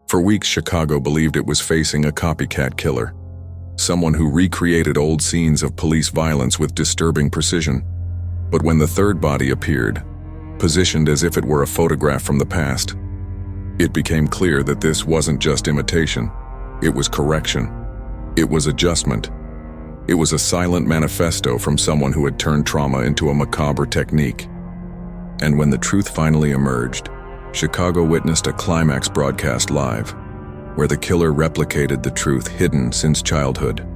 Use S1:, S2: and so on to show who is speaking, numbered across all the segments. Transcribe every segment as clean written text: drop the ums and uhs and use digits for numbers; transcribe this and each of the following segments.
S1: For weeks, Chicago believed it was facing a copycat killer, someone who recreated old scenes of police violence with disturbing precision. But when the third body appeared, positioned as if it were a photograph from the past, it became clear that this wasn't just imitation. It was correction. It was adjustment. It was a silent manifesto from someone who had turned trauma into a macabre technique. And when the truth finally emerged, Chicago witnessed a climax broadcast live, where the killer replicated the truth hidden since childhood.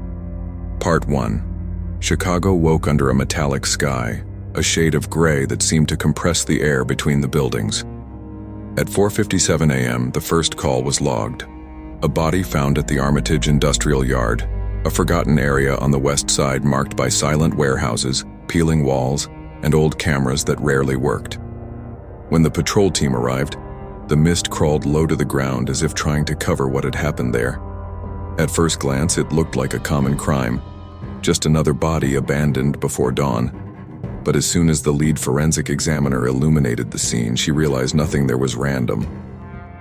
S1: Part 1. Chicago woke under a metallic sky, a shade of gray that seemed to compress the air between the buildings. At 4:57 a.m., the first call was logged. A body found at the Armitage Industrial Yard, a forgotten area on the west side marked by silent warehouses, peeling walls, and old cameras that rarely worked. When the patrol team arrived, the mist crawled low to the ground as if trying to cover what had happened there. At first glance, it looked like a common crime, just another body abandoned before dawn. But as soon as the lead forensic examiner illuminated the scene, she realized nothing there was random.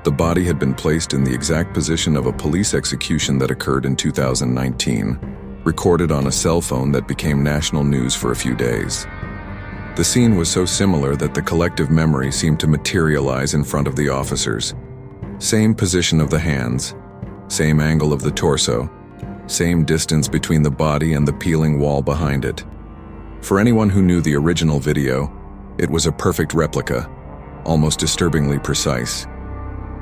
S1: The body had been placed in the exact position of a police execution that occurred in 2019, recorded on a cell phone that became national news for a few days. The scene was so similar that the collective memory seemed to materialize in front of the officers. Same position of the hands, same angle of the torso, same distance between the body and the peeling wall behind it. For anyone who knew the original video, it was a perfect replica, almost disturbingly precise.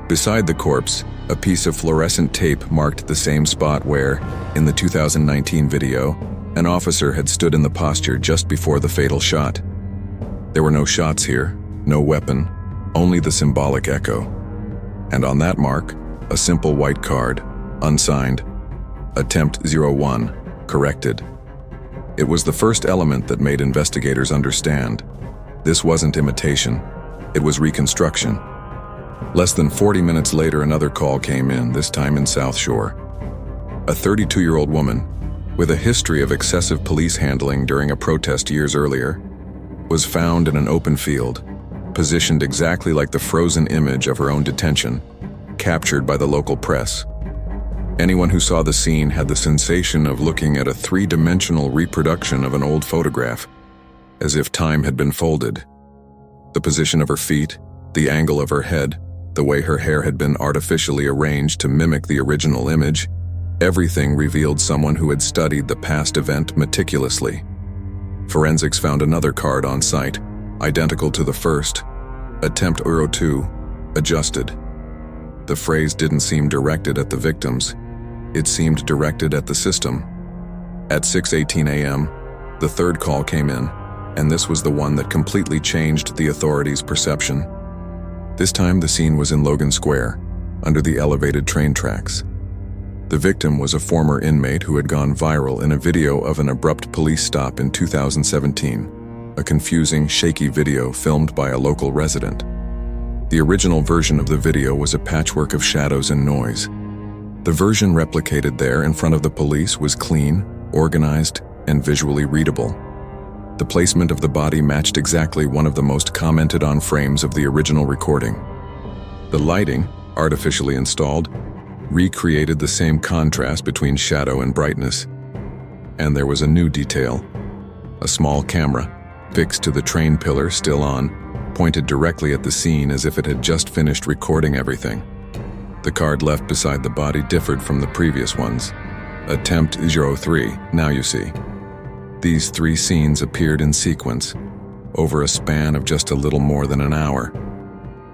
S1: Beside the corpse, a piece of fluorescent tape marked the same spot where, in the 2019 video, an officer had stood in the posture just before the fatal shot. There were no shots here, no weapon, only the symbolic echo. And on that mark, a simple white card, unsigned. Attempt 01, corrected. It was the first element that made investigators understand. This wasn't imitation, it was reconstruction. Less than 40 minutes later, another call came in, this time in South Shore. A 32-year-old woman, with a history of excessive police handling during a protest years earlier, was found in an open field, positioned exactly like the frozen image of her own detention, captured by the local press. Anyone who saw the scene had the sensation of looking at a three-dimensional reproduction of an old photograph, as if time had been folded. The position of her feet, the angle of her head, the way her hair had been artificially arranged to mimic the original image, everything revealed someone who had studied the past event meticulously. Forensics found another card on site, identical to the first. Attempt 02, adjusted. The phrase didn't seem directed at the victims. It seemed directed at the system. At 6:18 a.m., the third call came in, and this was the one that completely changed the authorities' perception. This time the scene was in Logan Square, under the elevated train tracks. The victim was a former inmate who had gone viral in a video of an abrupt police stop in 2017, a confusing, shaky video filmed by a local resident. The original version of the video was a patchwork of shadows and noise. The version replicated there in front of the police was clean, organized, and visually readable. The placement of the body matched exactly one of the most commented on frames of the original recording. The lighting, artificially installed, recreated the same contrast between shadow and brightness. And there was a new detail. A small camera, fixed to the train pillar still on, pointed directly at the scene as if it had just finished recording everything. The card left beside the body differed from the previous ones. Attempt 03, now you see. These three scenes appeared in sequence, over a span of just a little more than an hour.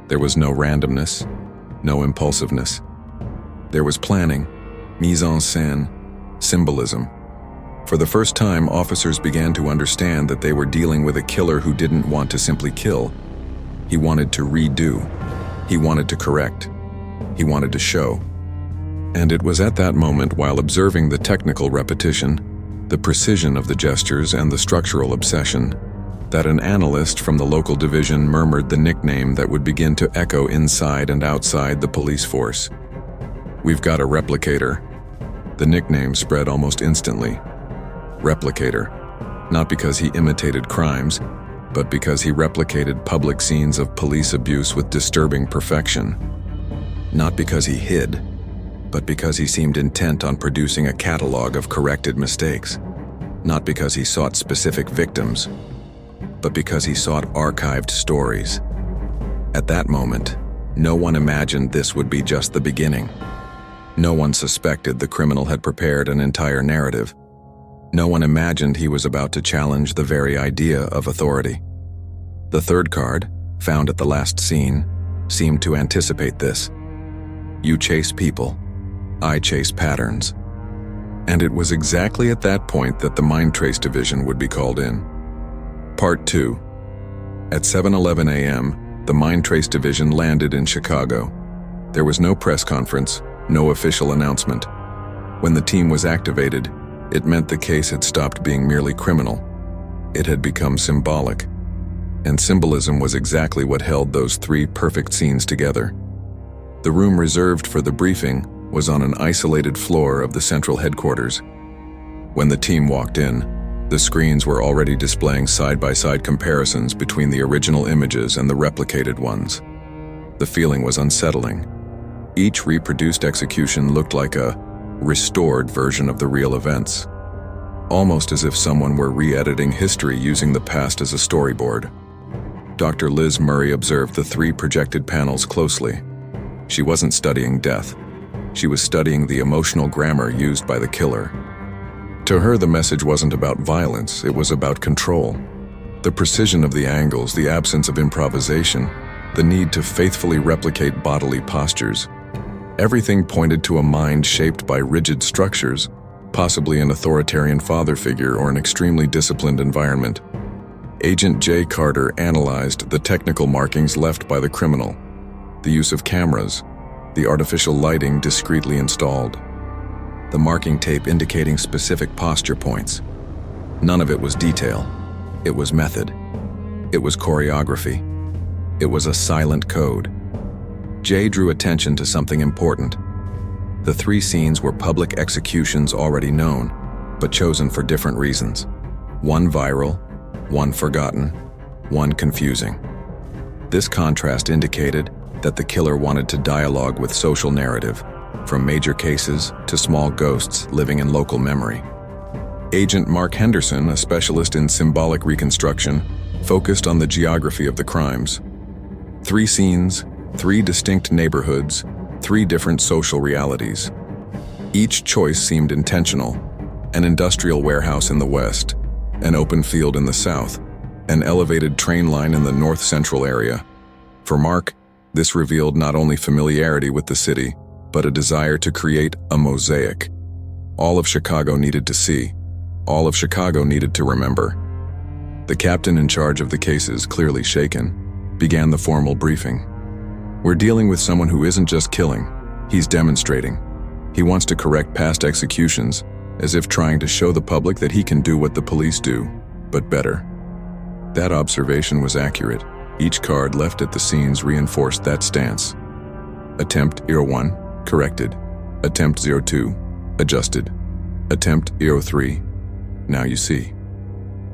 S1: There was no randomness, no impulsiveness. There was planning, mise en scène, symbolism. For the first time, officers began to understand that they were dealing with a killer who didn't want to simply kill. He wanted to redo. He wanted to correct. He wanted to show. And it was at that moment, while observing the technical repetition, the precision of the gestures and the structural obsession, that an analyst from the local division murmured the nickname that would begin to echo inside and outside the police force. "We've got a replicator." The nickname spread almost instantly. Replicator, not because he imitated crimes, but because he replicated public scenes of police abuse with disturbing perfection. Not because he hid, but because he seemed intent on producing a catalog of corrected mistakes. Not because he sought specific victims, but because he sought archived stories. At that moment, no one imagined this would be just the beginning. No one suspected the criminal had prepared an entire narrative. No one imagined he was about to challenge the very idea of authority. The third card, found at the last scene, seemed to anticipate this. You chase people, I chase patterns. And it was exactly at that point that the MINDTRACE division would be called in. Part 2. At 7:11 a.m., the MINDTRACE division landed in Chicago. There was no press conference, no official announcement. When the team was activated, it meant the case had stopped being merely criminal. It had become symbolic. And symbolism was exactly what held those three perfect scenes together. The room reserved for the briefing was on an isolated floor of the central headquarters. When the team walked in, the screens were already displaying side-by-side comparisons between the original images and the replicated ones. The feeling was unsettling. Each reproduced execution looked like a restored version of the real events, almost as if someone were re-editing history using the past as a storyboard. Dr. Liz Murray observed the three projected panels closely. She wasn't studying death. She was studying the emotional grammar used by the killer. To her, the message wasn't about violence, it was about control. The precision of the angles, the absence of improvisation, the need to faithfully replicate bodily postures. Everything pointed to a mind shaped by rigid structures, possibly an authoritarian father figure or an extremely disciplined environment. Agent J. Carter analyzed the technical markings left by the criminal, the use of cameras, the artificial lighting discreetly installed, the marking tape indicating specific posture points. None of it was detail. It was method. It was choreography. It was a silent code. Jay drew attention to something important. The three scenes were public executions already known, but chosen for different reasons. One viral, one forgotten, one confusing. This contrast indicated that the killer wanted to dialogue with social narrative, from major cases to small ghosts living in local memory. Agent Mark Henderson, a specialist in symbolic reconstruction, focused on the geography of the crimes. 3 scenes, 3 distinct neighborhoods, 3 different social realities. Each choice seemed intentional. An industrial warehouse in the west, an open field in the south, an elevated train line in the north-central area. For Mark, this revealed not only familiarity with the city, but a desire to create a mosaic. All of Chicago needed to see. All of Chicago needed to remember. The captain in charge of the cases, clearly shaken, began the formal briefing. We're dealing with someone who isn't just killing, he's demonstrating. He wants to correct past executions, as if trying to show the public that he can do what the police do, but better. That observation was accurate. Each card left at the scenes reinforced that stance. Attempt 01, corrected. Attempt 02, adjusted. Attempt 03, now you see.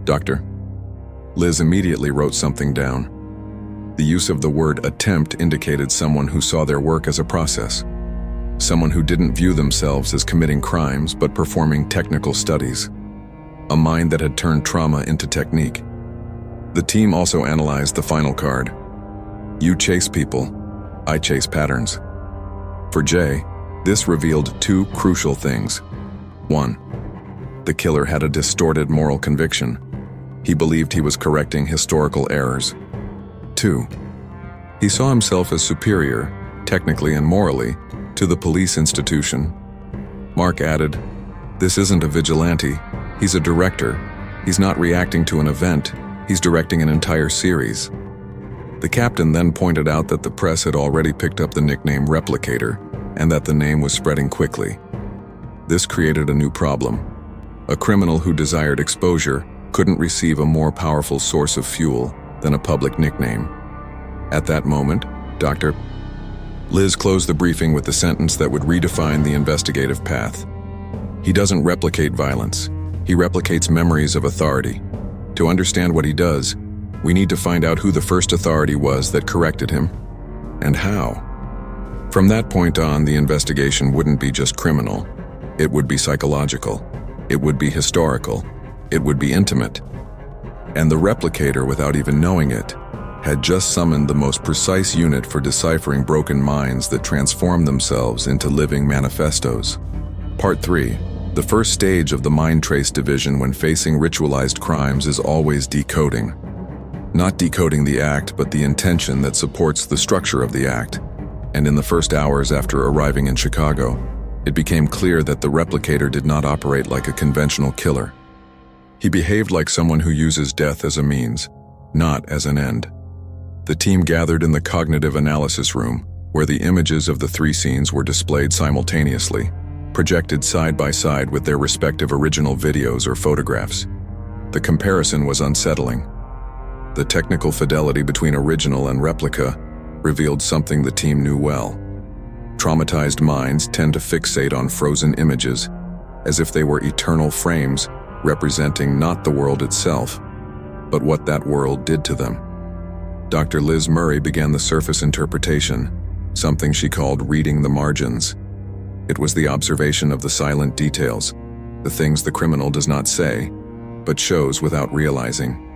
S1: Doctor. Liz immediately wrote something down. The use of the word attempt indicated someone who saw their work as a process. Someone who didn't view themselves as committing crimes but performing technical studies. A mind that had turned trauma into technique. The team also analyzed the final card. You chase people, I chase patterns. For Jay, this revealed 2 crucial things. 1. The killer had a distorted moral conviction. He believed he was correcting historical errors. 2. He saw himself as superior, technically and morally, to the police institution. Mark added, "This isn't a vigilante, he's a director. He's not reacting to an event, he's directing an entire series." The captain then pointed out that the press had already picked up the nickname Replicator, and that the name was spreading quickly. This created a new problem. A criminal who desired exposure couldn't receive a more powerful source of fuel than a public nickname. At that moment, Dr. Liz closed the briefing with the sentence that would redefine the investigative path. He doesn't replicate violence. He replicates memories of authority. To understand what he does, we need to find out who the first authority was that corrected him, and how. From that point on, the investigation wouldn't be just criminal. It would be psychological. It would be historical. It would be intimate. And the Replicator, without even knowing it, had just summoned the most precise unit for deciphering broken minds that transform themselves into living manifestos. Part 3. The first stage of the MINDTRACE division when facing ritualized crimes is always decoding. Not decoding the act, but the intention that supports the structure of the act. And in the first hours after arriving in Chicago, it became clear that the Replicator did not operate like a conventional killer. He behaved like someone who uses death as a means, not as an end. The team gathered in the cognitive analysis room, where the images of the 3 scenes were displayed simultaneously, projected side by side with their respective original videos or photographs. The comparison was unsettling. The technical fidelity between original and replica revealed something the team knew well. Traumatized minds tend to fixate on frozen images, as if they were eternal frames representing not the world itself, but what that world did to them. Dr. Liz Murray began the surface interpretation, something she called reading the margins. It was the observation of the silent details, the things the criminal does not say, but shows without realizing.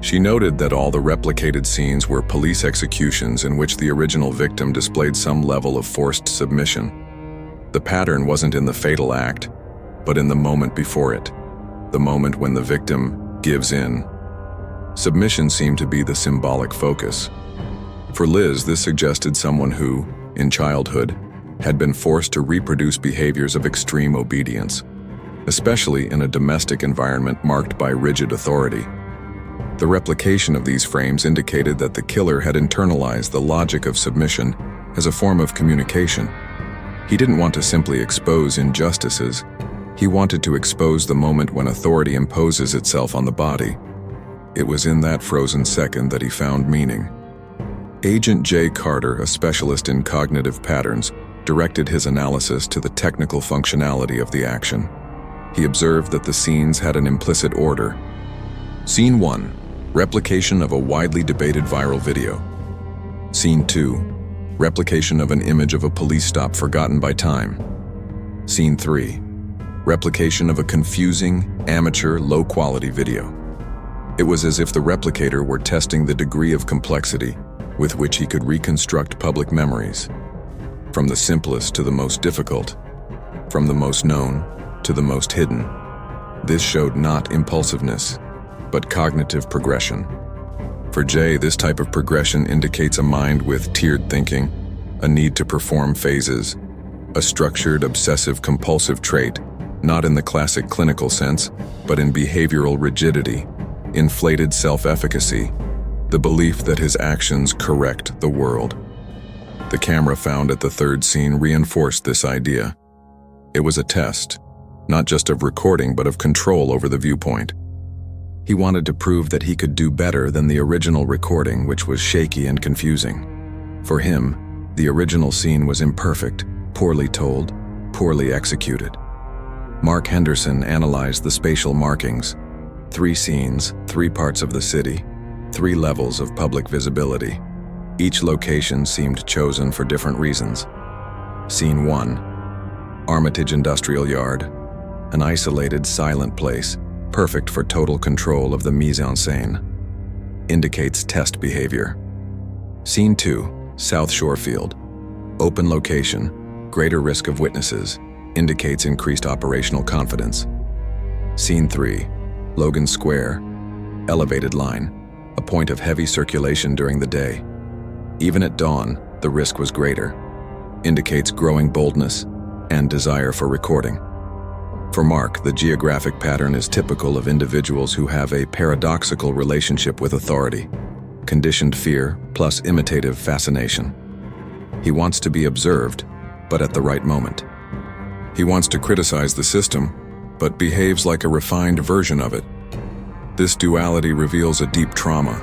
S1: She noted that all the replicated scenes were police executions in which the original victim displayed some level of forced submission. The pattern wasn't in the fatal act, but in the moment before it, the moment when the victim gives in. Submission seemed to be the symbolic focus. For Liz, this suggested someone who, in childhood, had been forced to reproduce behaviors of extreme obedience, especially in a domestic environment marked by rigid authority. The replication of these frames indicated that the killer had internalized the logic of submission as a form of communication. He didn't want to simply expose injustices. He wanted to expose the moment when authority imposes itself on the body. It was in that frozen second that he found meaning. Agent J. Carter, a specialist in cognitive patterns, directed his analysis to the technical functionality of the action. He observed that the scenes had an implicit order. Scene 1. Replication of a widely debated viral video. Scene 2. Replication of an image of a police stop forgotten by time. Scene 3. Replication of a confusing, amateur, low-quality video. It was as if the Replicator were testing the degree of complexity with which he could reconstruct public memories. From the simplest to the most difficult, from the most known to the most hidden. This showed not impulsiveness, but cognitive progression. For Jay, this type of progression indicates a mind with tiered thinking, a need to perform phases, a structured obsessive-compulsive trait, not in the classic clinical sense, but in behavioral rigidity, inflated self-efficacy, the belief that his actions correct the world. The camera found at the 3rd scene reinforced this idea. It was a test, not just of recording but of control over the viewpoint. He wanted to prove that he could do better than the original recording, which was shaky and confusing. For him, the original scene was imperfect, poorly told, poorly executed. Mark Henderson analyzed the spatial markings. 3 scenes, 3 parts of the city, 3 levels of public visibility. Each location seemed chosen for different reasons. Scene 1. Armitage Industrial Yard. An isolated, silent place, perfect for total control of the mise-en-scène. Indicates test behavior. Scene 2. South Shore Field. Open location, greater risk of witnesses. Indicates increased operational confidence. Scene 3. Logan Square. Elevated line. A point of heavy circulation during the day. Even at dawn, the risk was greater. Indicates growing boldness and desire for recording. For Mark, the geographic pattern is typical of individuals who have a paradoxical relationship with authority. Conditioned fear plus imitative fascination. He wants to be observed, but at the right moment. He wants to criticize the system, but behaves like a refined version of it. This duality reveals a deep trauma.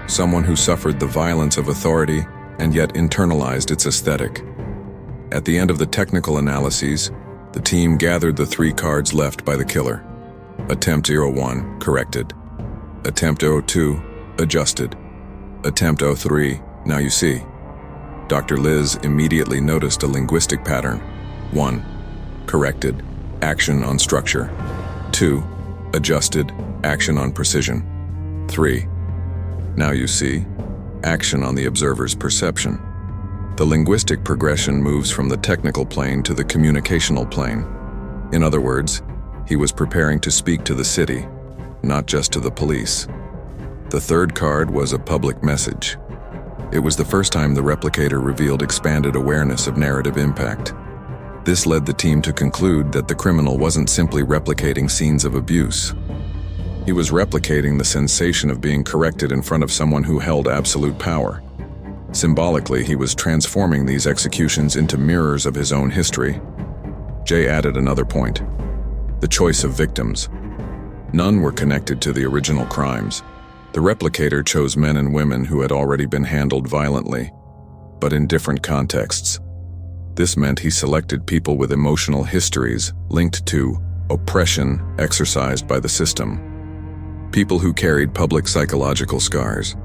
S1: Someone who suffered the violence of authority and yet internalized its aesthetic. At the end of the technical analyses, the team gathered the 3 cards left by the killer. Attempt 01, corrected. Attempt 02, adjusted. Attempt 03, now you see. Dr. Liz immediately noticed a linguistic pattern. 1. Corrected, action on structure. 2. Adjusted, action on precision. 3. Now you see, action on the observer's perception. The linguistic progression moves from the technical plane to the communicational plane. In other words, he was preparing to speak to the city, not just to the police. The third card was a public message. It was the first time the Replicator revealed expanded awareness of narrative impact. This led the team to conclude that the criminal wasn't simply replicating scenes of abuse. He was replicating the sensation of being corrected in front of someone who held absolute power. Symbolically, he was transforming these executions into mirrors of his own history. Jay added another point: the choice of victims. None were connected to the original crimes. The Replicator chose men and women who had already been handled violently, but in different contexts. This meant he selected people with emotional histories linked to oppression exercised by the system. People who carried public psychological scars.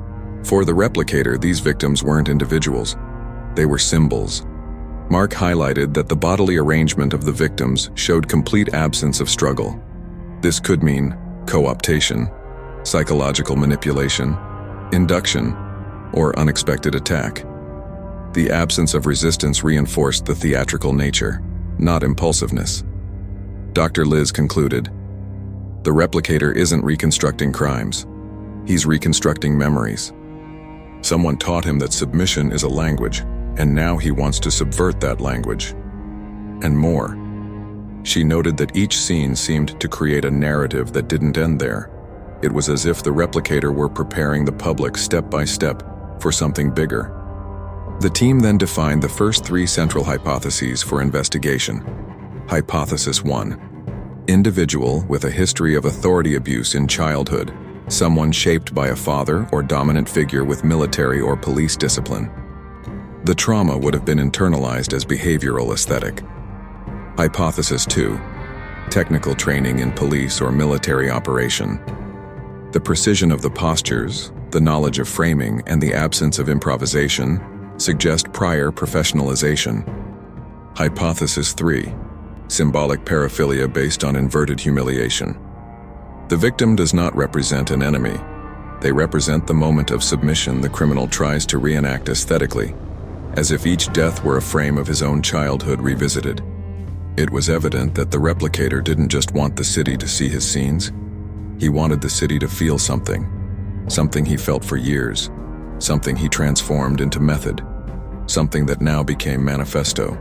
S1: For the Replicator, these victims weren't individuals. They were symbols. Mark highlighted that the bodily arrangement of the victims showed complete absence of struggle. This could mean co-optation, psychological manipulation, induction, or unexpected attack. The absence of resistance reinforced the theatrical nature, not impulsiveness. Dr. Liz concluded, the Replicator isn't reconstructing crimes. He's reconstructing memories. Someone taught him that submission is a language, and now he wants to subvert that language. And more. She noted that each scene seemed to create a narrative that didn't end there. It was as if the Replicator were preparing the public step by step for something bigger. The team then defined the first 3 central hypotheses for investigation. Hypothesis 1. Individual with a history of authority abuse in childhood, someone shaped by a father or dominant figure with military or police discipline. The trauma would have been internalized as behavioral aesthetic. Hypothesis 2. Technical training in police or military operation. The precision of the postures, the knowledge of framing, and the absence of improvisation suggest prior professionalization. Hypothesis 3. Symbolic paraphilia based on inverted humiliation. The victim does not represent an enemy. They represent the moment of submission the criminal tries to reenact aesthetically, as if each death were a frame of his own childhood revisited. It was evident that the Replicator didn't just want the city to see his scenes. He wanted the city to feel something he felt for years, something he transformed into method, something that now became manifesto.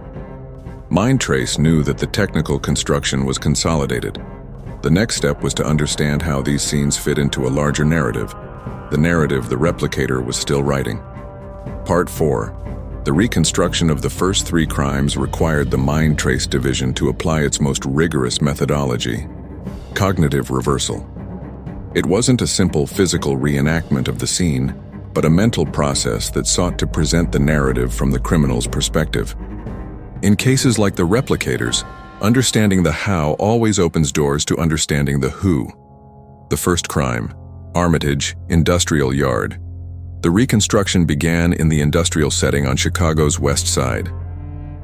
S1: MINDTRACE knew that the technical construction was consolidated. The next step was to understand how these scenes fit into a larger narrative, the narrative the Replicator was still writing. Part 4. The reconstruction of the first 3 crimes required the MINDTRACE division to apply its most rigorous methodology: cognitive reversal. It wasn't a simple physical reenactment of the scene, but a mental process that sought to present the narrative from the criminal's perspective. In cases like the Replicators, understanding the how always opens doors to understanding the who. The first crime, Armitage Industrial Yard. The reconstruction began in the industrial setting on Chicago's West Side.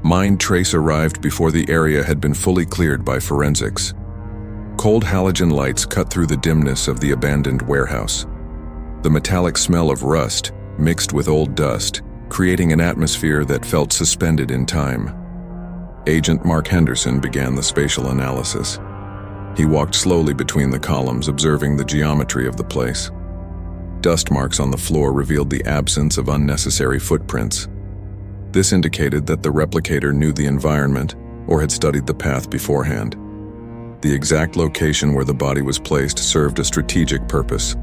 S1: MINDTRACE arrived before the area had been fully cleared by forensics. Cold halogen lights cut through the dimness of the abandoned warehouse. The metallic smell of rust mixed with old dust, creating an atmosphere that felt suspended in time. Agent Mark Henderson began the spatial analysis. He walked slowly between the columns, observing the geometry of the place. Dust marks on the floor revealed the absence of unnecessary footprints. This indicated that the Replicator knew the environment or had studied the path beforehand. The exact location where the body was placed served a strategic purpose,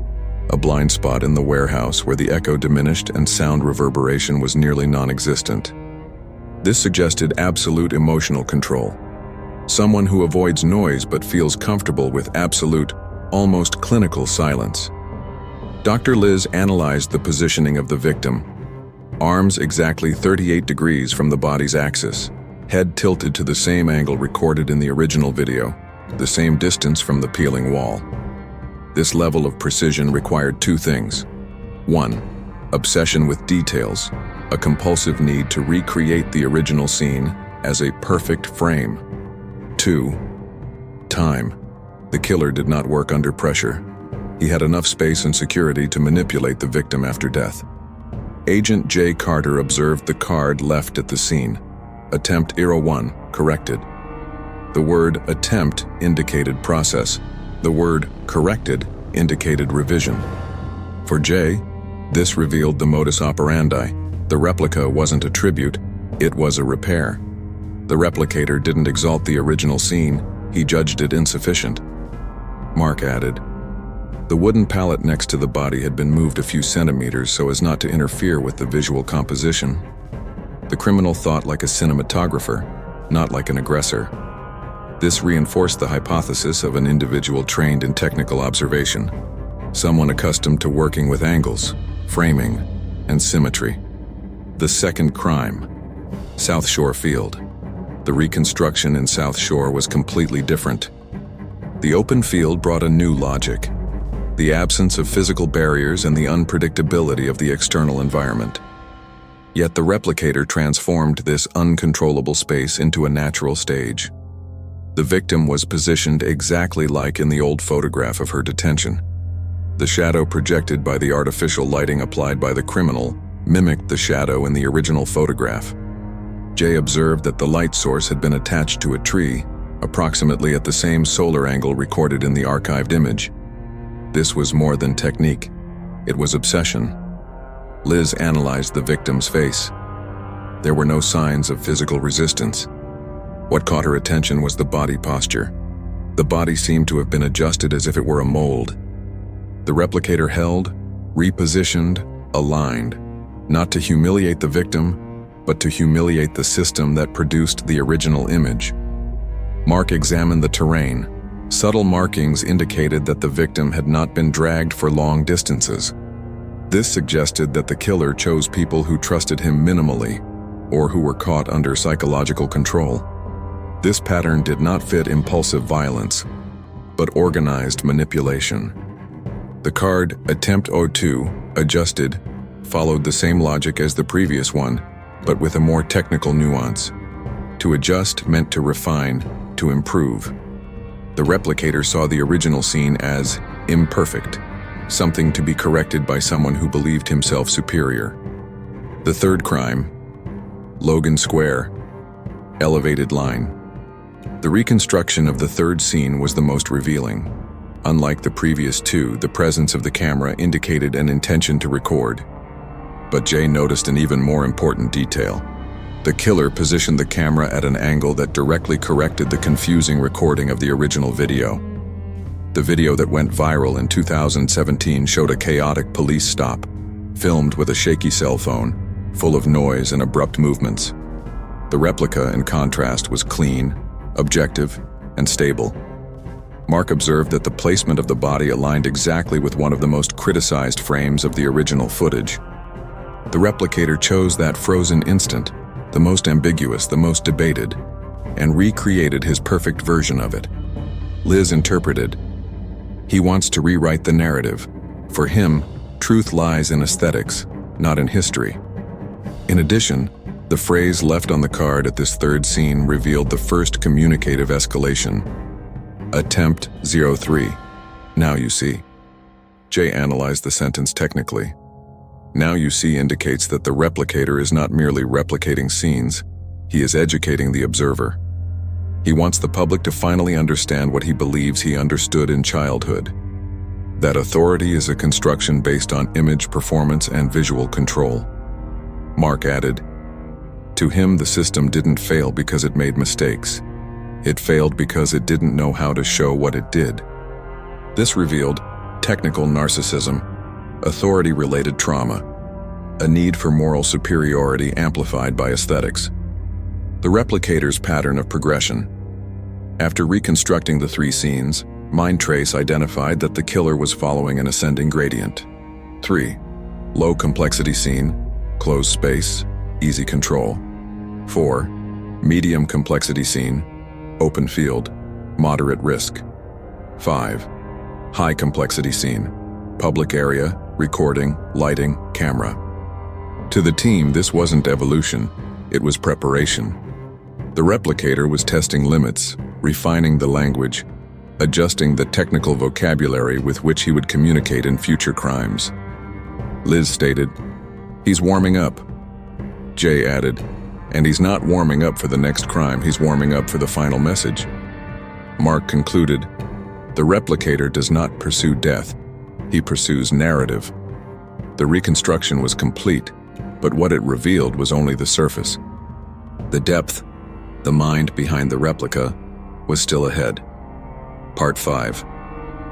S1: a blind spot in the warehouse where the echo diminished and sound reverberation was nearly non-existent. This suggested absolute emotional control. Someone who avoids noise but feels comfortable with absolute, almost clinical silence. Dr. Liz analyzed the positioning of the victim. Arms exactly 38 degrees from the body's axis, head tilted to the same angle recorded in the original video, the same distance from the peeling wall. This level of precision required 2 things. 1. Obsession with details. a compulsive need to recreate the original scene as a perfect frame. 2. Time. The killer did not work under pressure. He had enough space and security to manipulate the victim after death. Agent J. Carter observed the card left at the scene. Attempt 01, corrected. The word attempt indicated process. The word corrected indicated revision. For J, this revealed the modus operandi. The replica wasn't a tribute, it was a repair. The replicator didn't exalt the original scene, he judged it insufficient. Mark added, the wooden pallet next to the body had been moved a few centimeters so as not to interfere with the visual composition. The criminal thought like a cinematographer, not like an aggressor. This reinforced the hypothesis of an individual trained in technical observation, someone accustomed to working with angles, framing, and symmetry. The second crime, South Shore Field. The reconstruction in South Shore was completely different. The open field brought a new logic, the absence of physical barriers and the unpredictability of the external environment. Yet the replicator transformed this uncontrollable space into a natural stage. The victim was positioned exactly like in the old photograph of her detention. The shadow projected by the artificial lighting applied by the criminal mimicked the shadow in the original photograph. Jay observed that the light source had been attached to a tree, approximately at the same solar angle recorded in the archived image. This was more than technique. It was obsession. Liz analyzed the victim's face. There were no signs of physical resistance. What caught her attention was the body posture. The body seemed to have been adjusted as if it were a mold. The replicator held, repositioned, aligned, not to humiliate the victim, but to humiliate the system that produced the original image. Mark examined the terrain. Subtle markings indicated that the victim had not been dragged for long distances. This suggested that the killer chose people who trusted him minimally, or who were caught under psychological control. This pattern did not fit impulsive violence, but organized manipulation. The card, Attempt 02, adjusted, followed the same logic as the previous one, but with a more technical nuance. To adjust meant to refine, to improve. The replicator saw the original scene as imperfect, something to be corrected by someone who believed himself superior. The third crime, Logan Square, elevated line. The reconstruction of the third scene was the most revealing. Unlike the previous two, the presence of the camera indicated an intention to record. But Jay noticed an even more important detail. The killer positioned the camera at an angle that directly corrected the confusing recording of the original video. The video that went viral in 2017 showed a chaotic police stop, filmed with a shaky cell phone, full of noise and abrupt movements. The replica, in contrast, was clean, objective, and stable. Mark observed that the placement of the body aligned exactly with one of the most criticized frames of the original footage. The replicator chose that frozen instant, the most ambiguous, the most debated, and recreated his perfect version of it. Liz interpreted, he wants to rewrite the narrative. For him, truth lies in aesthetics, not in history. In addition, the phrase left on the card at this third scene revealed the first communicative escalation. Attempt 03. Now you see. Jay analyzed the sentence technically. Now you see indicates that the replicator is not merely replicating scenes, he is educating the observer. He wants the public to finally understand what he believes he understood in childhood. That authority is a construction based on image performance and visual control. Mark added, to him the system didn't fail because it made mistakes. It failed because it didn't know how to show what it did. This revealed technical narcissism, authority-related trauma, a need for moral superiority amplified by aesthetics. The replicator's pattern of progression. After reconstructing the three scenes, MINDTRACE identified that the killer was following an ascending gradient. 3. Low complexity scene, closed space, easy control. 4. Medium complexity scene, open field, moderate risk. 5. High complexity scene, public area, recording, lighting, camera. To the team, this wasn't evolution, it was preparation. The replicator was testing limits, refining the language, adjusting the technical vocabulary with which he would communicate in future crimes. Liz stated, "He's warming up." Jay added, "And he's not warming up for the next crime, he's warming up for the final message." Mark concluded, "The replicator does not pursue death, he pursues narrative." The reconstruction was complete, but what it revealed was only the surface. The depth, the mind behind the replica, was still ahead. Part 5.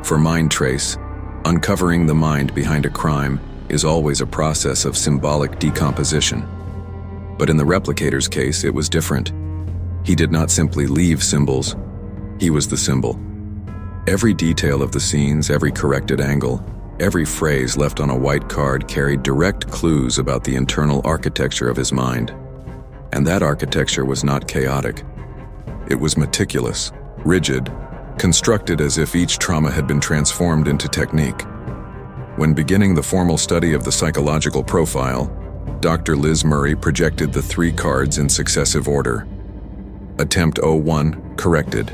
S1: For MINDTRACE, uncovering the mind behind a crime is always a process of symbolic decomposition. But in the replicator's case, it was different. He did not simply leave symbols, he was the symbol. Every detail of the scenes, every corrected angle, every phrase left on a white card carried direct clues about the internal architecture of his mind. And that architecture was not chaotic. It was meticulous, rigid, constructed as if each trauma had been transformed into technique. When beginning the formal study of the psychological profile, Dr. Liz Murray projected the 3 cards in successive order. Attempt 01, corrected.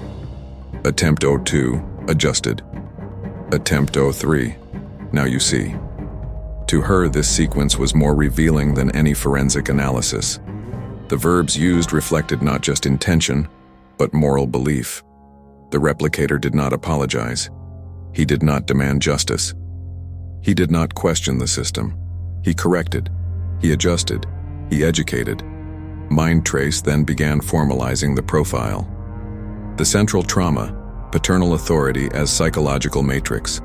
S1: Attempt 02, adjusted. Attempt 03, now you see. To her, this sequence was more revealing than any forensic analysis. The verbs used reflected not just intention, but moral belief. The replicator did not apologize. He did not demand justice. He did not question the system. He corrected. He adjusted. He educated. MINDTRACE then began formalizing the profile. The central trauma, paternal authority as psychological matrix.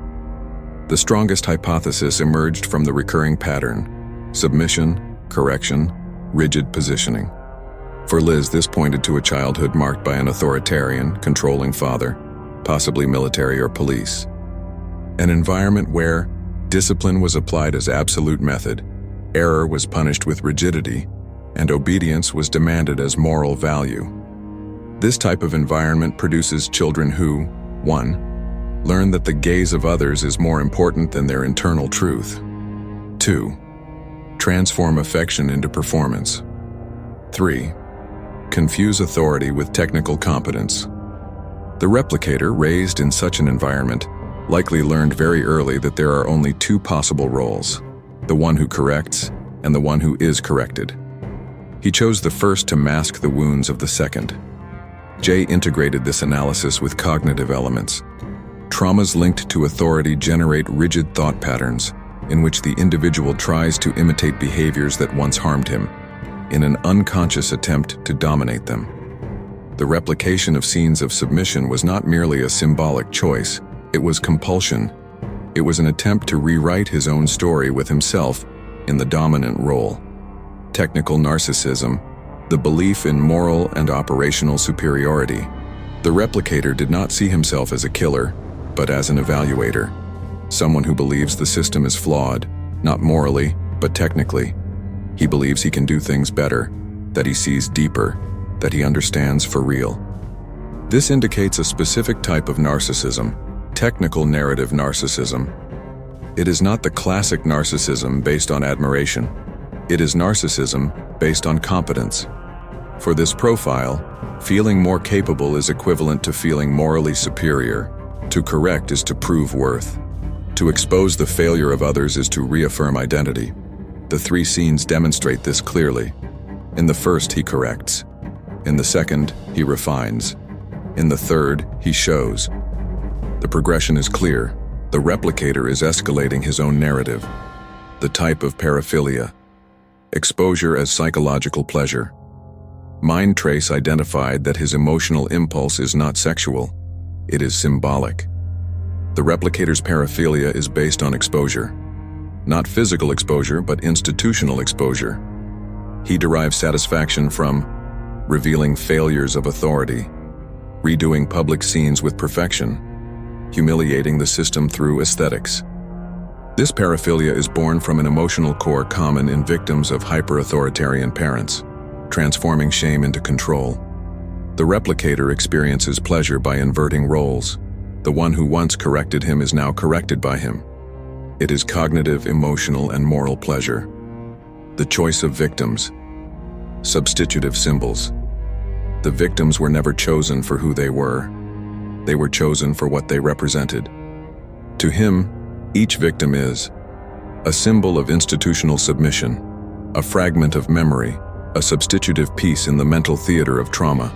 S1: The strongest hypothesis emerged from the recurring pattern: submission, correction, rigid positioning. For Liz, this pointed to a childhood marked by an authoritarian, controlling father, possibly military or police. An environment where discipline was applied as absolute method, error was punished with rigidity, and obedience was demanded as moral value. This type of environment produces children who, 1. Learn that the gaze of others is more important than their internal truth. 2. Transform affection into performance. 3. Confuse authority with technical competence. The replicator, raised in such an environment, likely learned very early that there are only 2 possible roles: the one who corrects and the one who is corrected. He chose the first to mask the wounds of the second. Jay integrated this analysis with cognitive elements. Traumas linked to authority generate rigid thought patterns, in which the individual tries to imitate behaviors that once harmed him, in an unconscious attempt to dominate them. The replication of scenes of submission was not merely a symbolic choice, it was compulsion. It was an attempt to rewrite his own story with himself in the dominant role. Technical narcissism, the belief in moral and operational superiority. The replicator did not see himself as a killer, but as an evaluator, someone who believes the system is flawed, not morally, but technically. He believes he can do things better, that he sees deeper, that he understands for real. This indicates a specific type of narcissism, technical narrative narcissism. It is not the classic narcissism based on admiration. It is narcissism based on competence. For this profile, feeling more capable is equivalent to feeling morally superior. To correct is to prove worth. To expose the failure of others is to reaffirm identity. The 3 scenes demonstrate this clearly. In the first, he corrects. In the second, he refines. In the third, he shows. The progression is clear. The replicator is escalating his own narrative. The type of paraphilia. Exposure as psychological pleasure. MINDTRACE identified that his emotional impulse is not sexual. It is symbolic. The replicator's paraphilia is based on exposure. Not physical exposure, but institutional exposure. He derives satisfaction from revealing failures of authority, redoing public scenes with perfection, humiliating the system through aesthetics. This paraphilia is born from an emotional core common in victims of hyper-authoritarian parents, transforming shame into control. The replicator experiences pleasure by inverting roles. The one who once corrected him is now corrected by him. It is cognitive, emotional, and moral pleasure. The choice of victims. Substitutive symbols. The victims were never chosen for who they were. They were chosen for what they represented. To him, each victim is a symbol of institutional submission, a fragment of memory, a substitutive piece in the mental theater of trauma.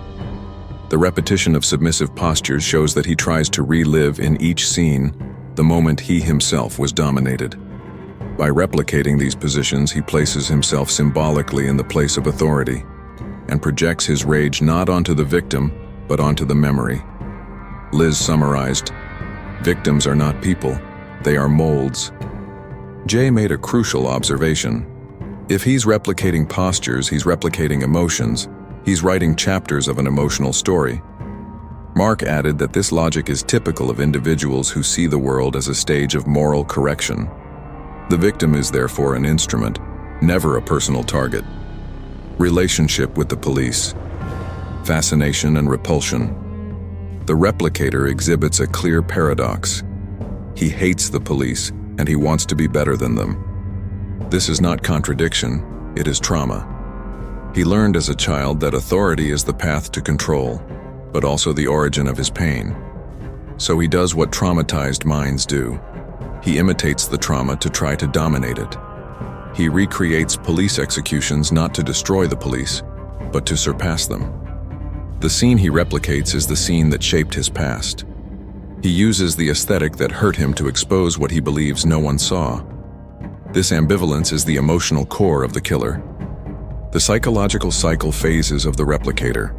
S1: The repetition of submissive postures shows that he tries to relive in each scene the moment he himself was dominated. By replicating these positions, he places himself symbolically in the place of authority and projects his rage not onto the victim, but onto the memory. Liz summarized, "Victims are not people, they are molds." Jay made a crucial observation. If he's replicating postures, he's replicating emotions. He's writing chapters of an emotional story. Mark added that this logic is typical of individuals who see the world as a stage of moral correction. The victim is therefore an instrument, never a personal target. Relationship with the police. Fascination and repulsion. The replicator exhibits a clear paradox. He hates the police, and he wants to be better than them. This is not contradiction, it is trauma. He learned as a child that authority is the path to control, but also the origin of his pain. So he does what traumatized minds do. He imitates the trauma to try to dominate it. He recreates police executions not to destroy the police, but to surpass them. The scene he replicates is the scene that shaped his past. He uses the aesthetic that hurt him to expose what he believes no one saw. This ambivalence is the emotional core of the killer. The psychological cycle phases of the replicator.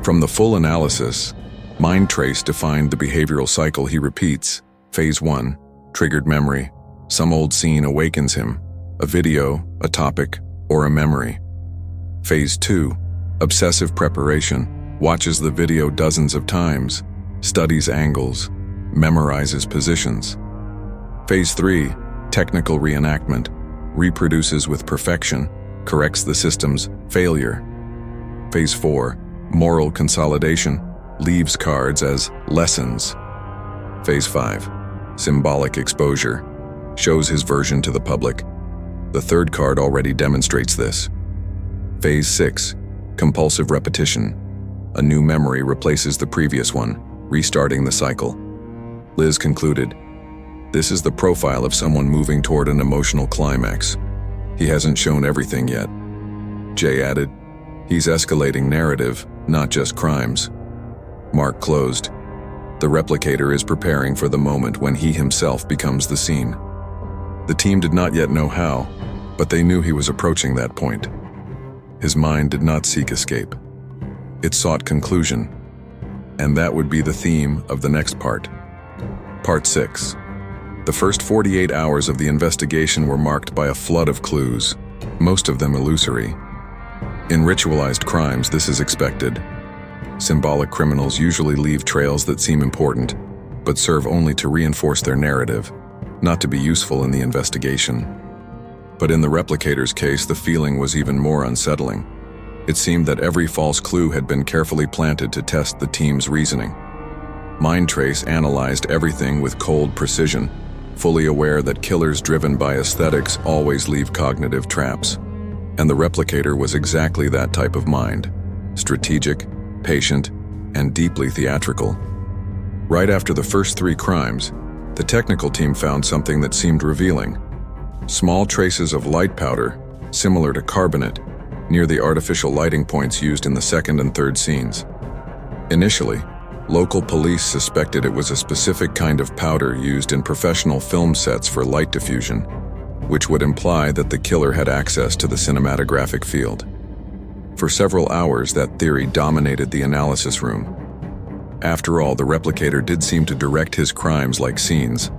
S1: From the full analysis, MINDTRACE defined the behavioral cycle he repeats. Phase 1, triggered memory. Some old scene awakens him, a video, a topic, or a memory. Phase 2, obsessive preparation. Watches the video dozens of times, studies angles, memorizes positions. Phase 3, technical reenactment. Reproduces with perfection, corrects the system's failure. Phase 4, moral consolidation. Leaves cards as lessons. Phase 5, symbolic exposure. Shows his version to the public. The third card already demonstrates this. Phase 6, compulsive repetition. A new memory replaces the previous one, restarting the cycle. Liz concluded, "This is the profile of someone moving toward an emotional climax. He hasn't shown everything yet." Jay added, "He's escalating narrative, not just crimes." Mark closed, "The replicator is preparing for the moment when he himself becomes the scene." The team did not yet know how, but they knew he was approaching that point. His mind did not seek escape. It sought conclusion, and that would be the theme of the next part. Part 6. The first 48 hours of the investigation were marked by a flood of clues, most of them illusory. In ritualized crimes, this is expected. Symbolic criminals usually leave trails that seem important, but serve only to reinforce their narrative, not to be useful in the investigation. But in the replicator's case, the feeling was even more unsettling. It seemed that every false clue had been carefully planted to test the team's reasoning. MINDTRACE analyzed everything with cold precision, fully aware that killers driven by aesthetics always leave cognitive traps. And the replicator was exactly that type of mind, strategic, patient, and deeply theatrical. Right after the first 3 crimes, the technical team found something that seemed revealing. Small traces of light powder, similar to carbonate, near the artificial lighting points used in the second and third scenes. Initially, local police suspected it was a specific kind of powder used in professional film sets for light diffusion, which would imply that the killer had access to the cinematographic field. For several hours, that theory dominated the analysis room. After all, the replicator did seem to direct his crimes like scenes.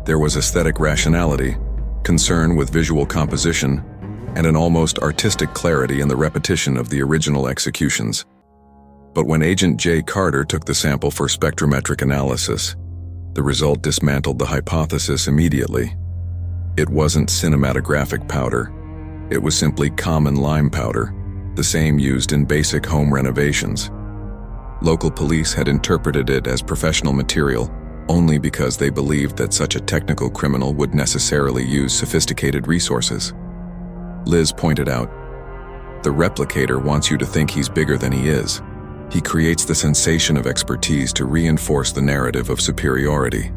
S1: There was aesthetic rationality, concern with visual composition, and an almost artistic clarity in the repetition of the original executions. But when Agent J. Carter took the sample for spectrometric analysis, the result dismantled the hypothesis immediately. It wasn't cinematographic powder. It was simply common lime powder, the same used in basic home renovations. Local police had interpreted it as professional material only because they believed that such a technical criminal would necessarily use sophisticated resources. Liz pointed out. The replicator wants you to think he's bigger than he is. He creates the sensation of expertise to reinforce the narrative of superiority.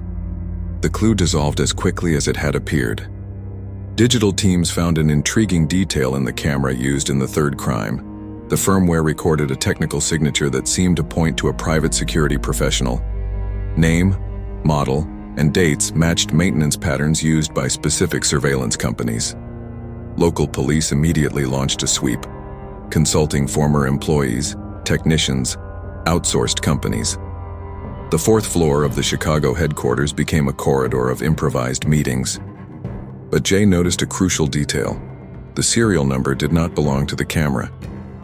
S1: The clue dissolved as quickly as it had appeared. Digital teams found an intriguing detail in the camera used in the third crime. The firmware recorded a technical signature that seemed to point to a private security professional. Name, model, and dates matched maintenance patterns used by specific surveillance companies. Local police immediately launched a sweep, consulting former employees, technicians, outsourced companies. The fourth floor of the Chicago headquarters became a corridor of improvised meetings. But Jay noticed a crucial detail. The serial number did not belong to the camera.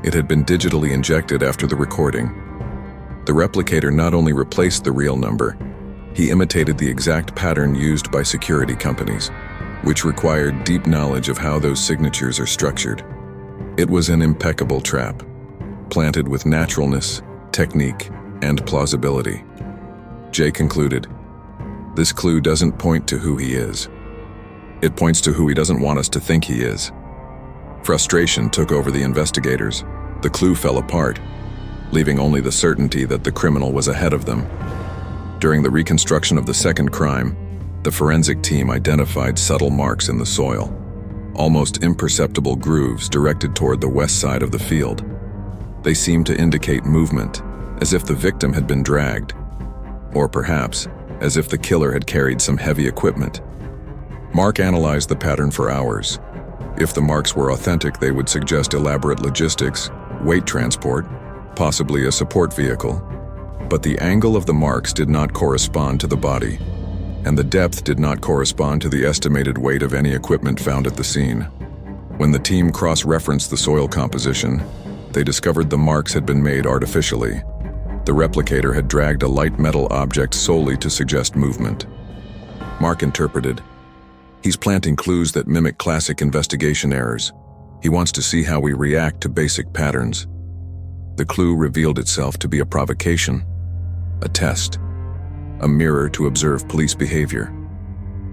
S1: It had been digitally injected after the recording. The replicator not only replaced the real number, he imitated the exact pattern used by security companies, which required deep knowledge of how those signatures are structured. It was an impeccable trap, planted with naturalness, technique, and plausibility. Jay concluded, "This clue doesn't point to who he is. It points to who he doesn't want us to think he is." Frustration took over the investigators. The clue fell apart, leaving only the certainty that the criminal was ahead of them. During the reconstruction of the second crime, the forensic team identified subtle marks in the soil, almost imperceptible grooves directed toward the west side of the field. They seemed to indicate movement, as if the victim had been dragged, or perhaps as if the killer had carried some heavy equipment. Mark analyzed the pattern for hours. If the marks were authentic, they would suggest elaborate logistics, weight transport, possibly a support vehicle. But the angle of the marks did not correspond to the body, and the depth did not correspond to the estimated weight of any equipment found at the scene. When the team cross-referenced the soil composition, they discovered the marks had been made artificially. The replicator had dragged a light metal object solely to suggest movement. Mark interpreted, "He's planting clues that mimic classic investigation errors. He wants to see how we react to basic patterns." The clue revealed itself to be a provocation, a test, a mirror to observe police behavior.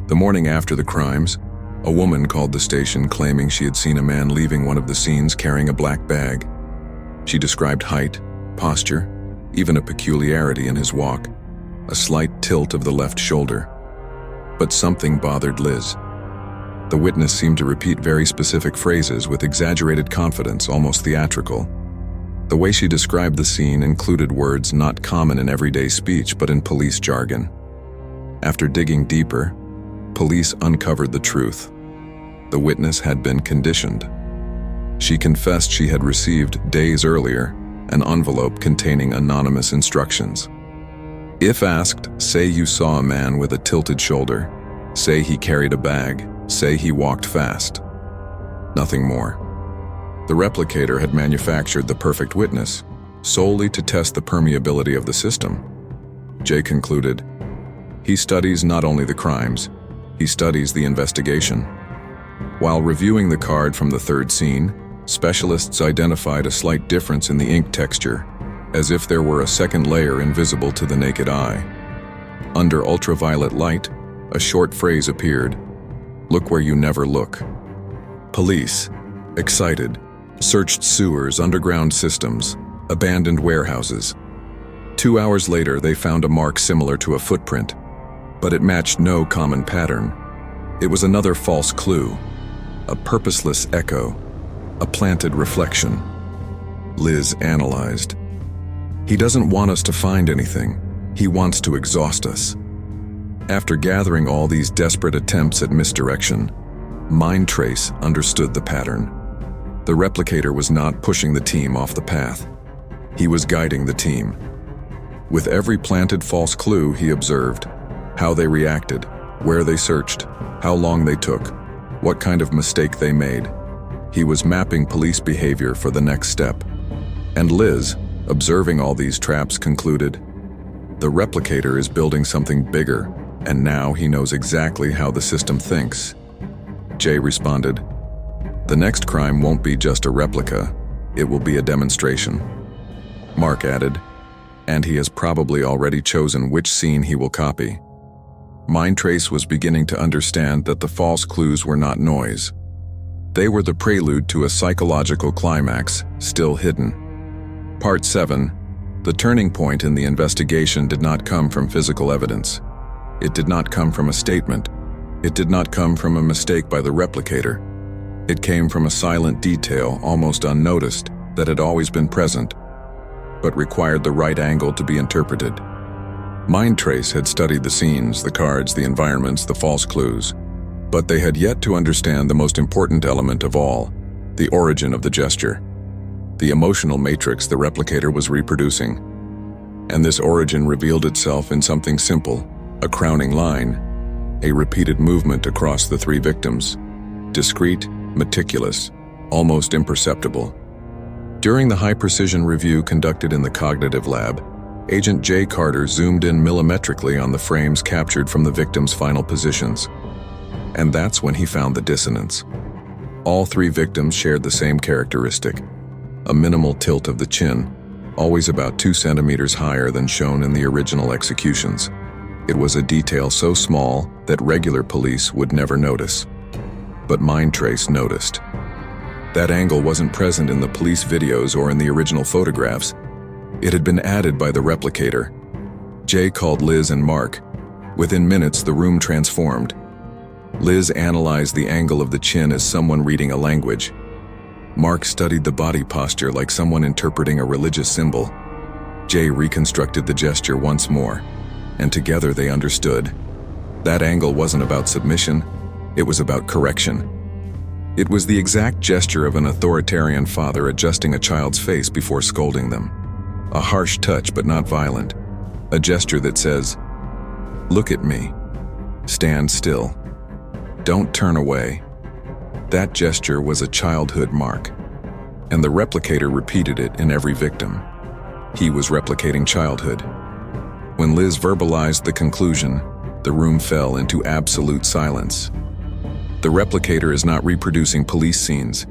S1: The morning after the crimes, a woman called the station claiming she had seen a man leaving one of the scenes carrying a black bag. She described height, posture, even a peculiarity in his walk, a slight tilt of the left shoulder. But something bothered Liz. The witness seemed to repeat very specific phrases with exaggerated confidence, almost theatrical. The way she described the scene included words not common in everyday speech but in police jargon. After digging deeper, police uncovered the truth. The witness had been conditioned. She confessed she had received, days earlier, an envelope containing anonymous instructions. If asked, say you saw a man with a tilted shoulder, say he carried a bag, say he walked fast. Nothing more. The replicator had manufactured the perfect witness, solely to test the permeability of the system. Jay concluded, he studies not only the crimes, he studies the investigation. While reviewing the card from the third scene, specialists identified a slight difference in the ink texture, as if there were a second layer invisible to the naked eye. Under ultraviolet light, a short phrase appeared, "Look where you never look." Police, excited, searched sewers, underground systems, abandoned warehouses. 2 hours later, they found a mark similar to a footprint, but it matched no common pattern. It was another false clue, a purposeless echo, a planted reflection. Liz analyzed. He doesn't want us to find anything. He wants to exhaust us. After gathering all these desperate attempts at misdirection, MINDTRACE understood the pattern. The replicator was not pushing the team off the path. He was guiding the team. With every planted false clue, he observed how they reacted, where they searched, how long they took, what kind of mistake they made. He was mapping police behavior for the next step. And Liz, observing all these traps, concluded, the replicator is building something bigger, and now he knows exactly how the system thinks. Jay responded, the next crime won't be just a replica, it will be a demonstration. Mark added, and he has probably already chosen which scene he will copy. MINDTRACE was beginning to understand that the false clues were not noise. They were the prelude to a psychological climax, still hidden. Part 7. The turning point in the investigation did not come from physical evidence. It did not come from a statement. It did not come from a mistake by the replicator. It came from a silent detail, almost unnoticed, that had always been present, but required the right angle to be interpreted. MINDTRACE had studied the scenes, the cards, the environments, the false clues, but they had yet to understand the most important element of all, the origin of the gesture, the emotional matrix the replicator was reproducing. And this origin revealed itself in something simple, a crowning line, a repeated movement across the three victims, discreet, meticulous, almost imperceptible. During the high-precision review conducted in the cognitive lab, Agent J. Carter zoomed in millimetrically on the frames captured from the victims' final positions. And that's when he found the dissonance. All three victims shared the same characteristic, a minimal tilt of the chin, always about 2 centimeters higher than shown in the original executions. It was a detail so small that regular police would never notice. But MINDTRACE noticed. That angle wasn't present in the police videos or in the original photographs. It had been added by the replicator. Jay called Liz and Mark. Within minutes, the room transformed. Liz analyzed the angle of the chin as someone reading a language. Mark studied the body posture like someone interpreting a religious symbol. Jay reconstructed the gesture once more, and together they understood. That angle wasn't about submission, it was about correction. It was the exact gesture of an authoritarian father adjusting a child's face before scolding them. A harsh touch but not violent. A gesture that says, "Look at me. Stand still. Don't turn away." That gesture was a childhood mark, and the replicator repeated it in every victim. He was replicating childhood. When Liz verbalized the conclusion, the room fell into absolute silence. The replicator is not reproducing police scenes.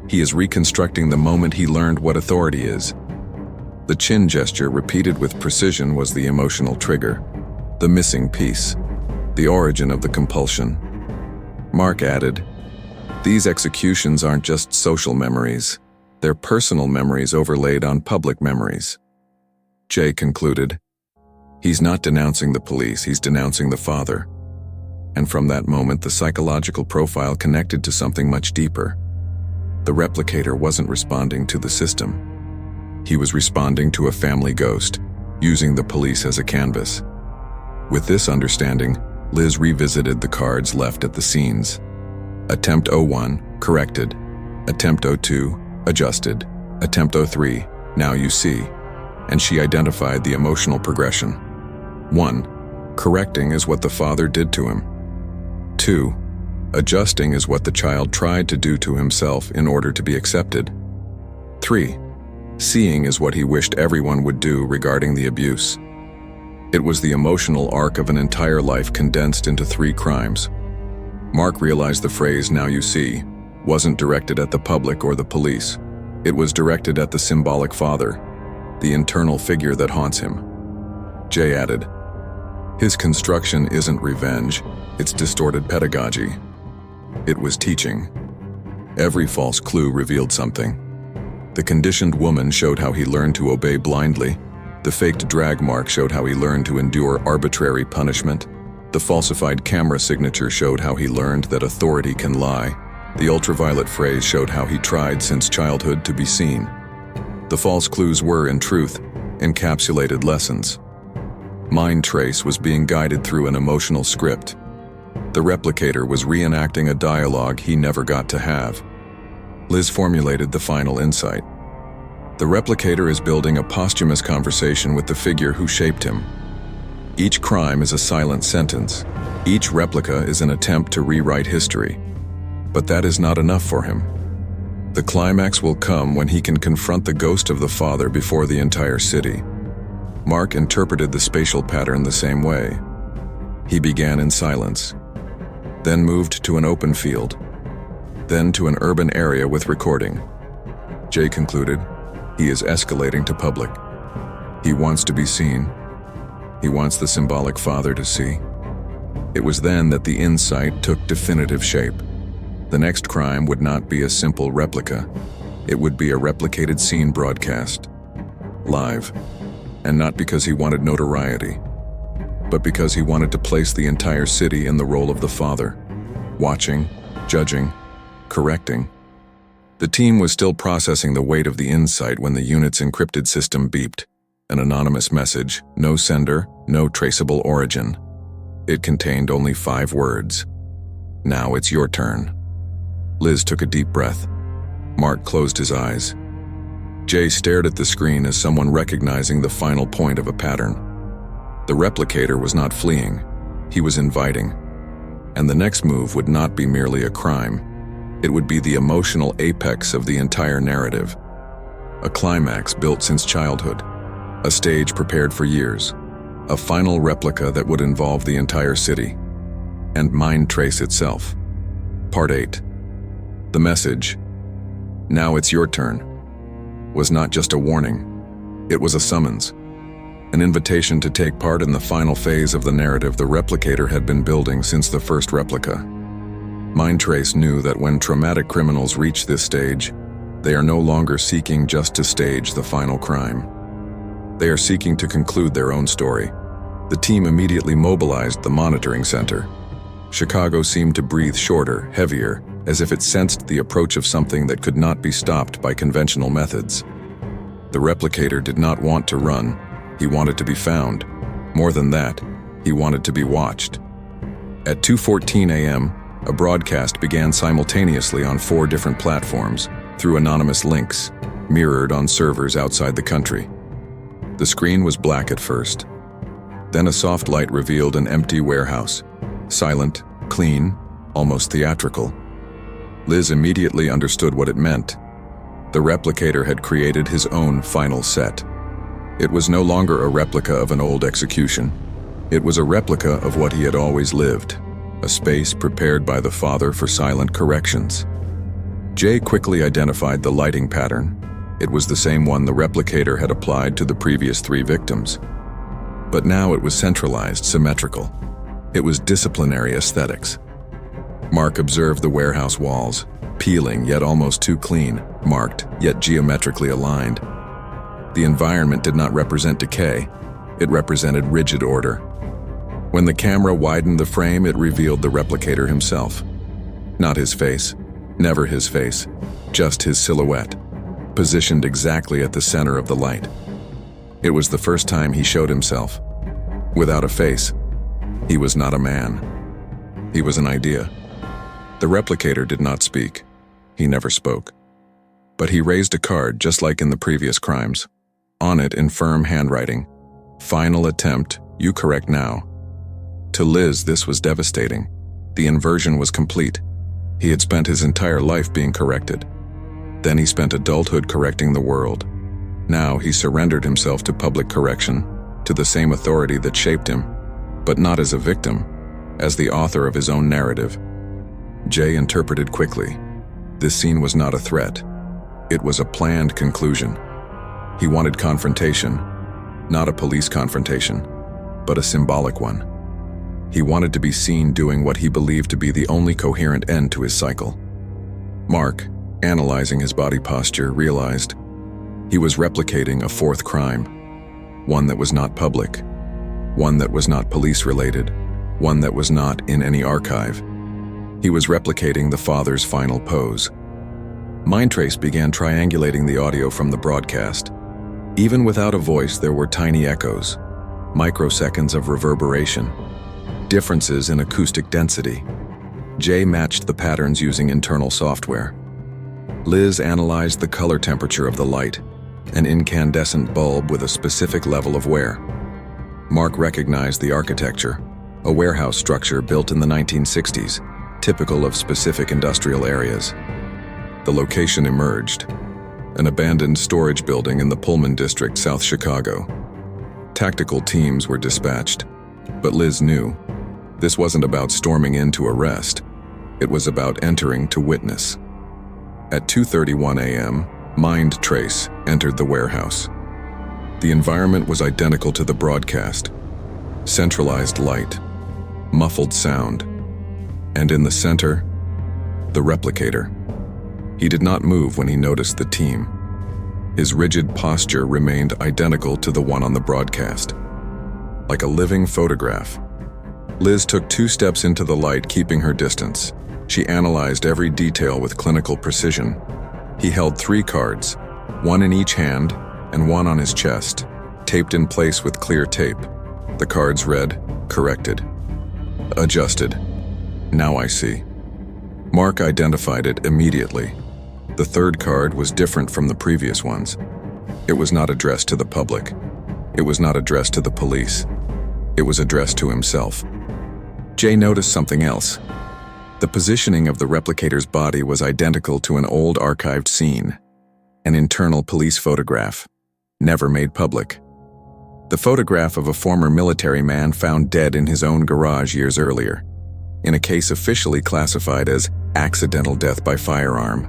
S1: He is reconstructing the moment he learned what authority is. The chin gesture, repeated with precision, was the emotional trigger, the missing piece, the origin of the compulsion. Mark added, "These executions aren't just social memories. They're personal memories overlaid on public memories." Jay concluded, "He's not denouncing the police, he's denouncing the father." And from that moment, the psychological profile connected to something much deeper. The replicator wasn't responding to the system. He was responding to a family ghost, using the police as a canvas. With this understanding, Liz revisited the cards left at the scenes. Attempt 01, corrected. Attempt 02, adjusted. Attempt 03, now you see. And she identified the emotional progression. 1. Correcting is what the father did to him. 2. Adjusting is what the child tried to do to himself in order to be accepted. 3. Seeing is what he wished everyone would do regarding the abuse. It was the emotional arc of an entire life condensed into 3 crimes. Mark realized the phrase, "now you see," wasn't directed at the public or the police. It was directed at the symbolic father, the internal figure that haunts him. Jay added, "His construction isn't revenge, it's distorted pedagogy." It was teaching. Every false clue revealed something. The conditioned woman showed how he learned to obey blindly. The faked drag mark showed how he learned to endure arbitrary punishment. The falsified camera signature showed how he learned that authority can lie. The ultraviolet phrase showed how he tried since childhood to be seen. The false clues were, in truth, encapsulated lessons. MINDTRACE was being guided through an emotional script. The replicator was reenacting a dialogue he never got to have. Liz formulated the final insight. The replicator is building a posthumous conversation with the figure who shaped him. Each crime is a silent sentence. Each replica is an attempt to rewrite history. But that is not enough for him. The climax will come when he can confront the ghost of the father before the entire city. Mark interpreted the spatial pattern the same way. He began in silence, then moved to an open field, then to an urban area with recording. Jay concluded, he is escalating to public. He wants to be seen. He wants the symbolic father to see. It was then that the insight took definitive shape. The next crime would not be a simple replica. It would be a replicated scene broadcast, live, and not because he wanted notoriety, but because he wanted to place the entire city in the role of the father, watching, judging, correcting. The team was still processing the weight of the insight when the unit's encrypted system beeped. An anonymous message, no sender, no traceable origin. It contained only 5 words. Now it's your turn. Liz took a deep breath. Mark closed his eyes. Jay stared at the screen as someone recognizing the final point of a pattern. The replicator was not fleeing. He was inviting. And the next move would not be merely a crime. It would be the emotional apex of the entire narrative. A climax built since childhood. A stage prepared for years. A final replica that would involve the entire city. And MINDTRACE itself. Part 8. The message, "Now it's your turn," was not just a warning. It was a summons. An invitation to take part in the final phase of the narrative the replicator had been building since the first replica. MINDTRACE knew that when traumatic criminals reach this stage, they are no longer seeking just to stage the final crime. They are seeking to conclude their own story. The team immediately mobilized the monitoring center. Chicago seemed to breathe shorter, heavier, as if it sensed the approach of something that could not be stopped by conventional methods. The replicator did not want to run. He wanted to be found. More than that, he wanted to be watched. At 2:14 a.m., a broadcast began simultaneously on 4 different platforms, through anonymous links, mirrored on servers outside the country. The screen was black at first. Then a soft light revealed an empty warehouse. Silent, clean, almost theatrical. Liz immediately understood what it meant. The replicator had created his own final set. It was no longer a replica of an old execution. It was a replica of what he had always lived, a space prepared by the father for silent corrections. Jay quickly identified the lighting pattern. It was the same one the replicator had applied to the previous 3 victims. But now it was centralized, symmetrical. It was disciplinary aesthetics. Mark observed the warehouse walls, peeling yet almost too clean, marked yet geometrically aligned. The environment did not represent decay. It represented rigid order. When the camera widened the frame, it revealed the replicator himself. Not his face, never his face, just his silhouette, positioned exactly at the center of the light. It was the first time he showed himself. Without a face, he was not a man. He was an idea. The replicator did not speak. He never spoke. But he raised a card just like in the previous crimes. On it, in firm handwriting, "Final attempt, you correct now." To Liz, this was devastating. The inversion was complete. He had spent his entire life being corrected. Then he spent adulthood correcting the world. Now he surrendered himself to public correction, to the same authority that shaped him, but not as a victim, as the author of his own narrative. Jay interpreted quickly. This scene was not a threat. It was a planned conclusion. He wanted confrontation, not a police confrontation, but a symbolic one. He wanted to be seen doing what he believed to be the only coherent end to his cycle. Mark, analyzing his body posture, realized he was replicating a 4th crime, one that was not public, one that was not police-related, one that was not in any archive. He was replicating the father's final pose. MINDTRACE began triangulating the audio from the broadcast. Even without a voice, there were tiny echoes, microseconds of reverberation, differences in acoustic density. Jay matched the patterns using internal software. Liz analyzed the color temperature of the light, an incandescent bulb with a specific level of wear. Mark recognized the architecture, a warehouse structure built in the 1960s, typical of specific industrial areas. The location emerged, an abandoned storage building in the Pullman district, South Chicago. Tactical teams were dispatched, but Liz knew this wasn't about storming in to arrest. It was about entering to witness. At 2:31 a.m., MINDTRACE entered the warehouse. The environment was identical to the broadcast. Centralized light, muffled sound, and in the center, The replicator. He did not move when he noticed the team. His rigid posture remained identical to the one on the broadcast, like a living photograph. Liz took 2 steps into the light, keeping her distance. She analyzed every detail with clinical precision. He held 3 cards, 1 in each hand and 1 on his chest, taped in place with clear tape. The cards read, "Corrected. Adjusted. Now I see." Mark identified it immediately. The 3rd card was different from the previous ones. It was not addressed to the public. It was not addressed to the police. It was addressed to himself. Jay noticed something else. The positioning of the replicator's body was identical to an old archived scene, an internal police photograph, never made public. The photograph of a former military man found dead in his own garage years earlier, in a case officially classified as accidental death by firearm.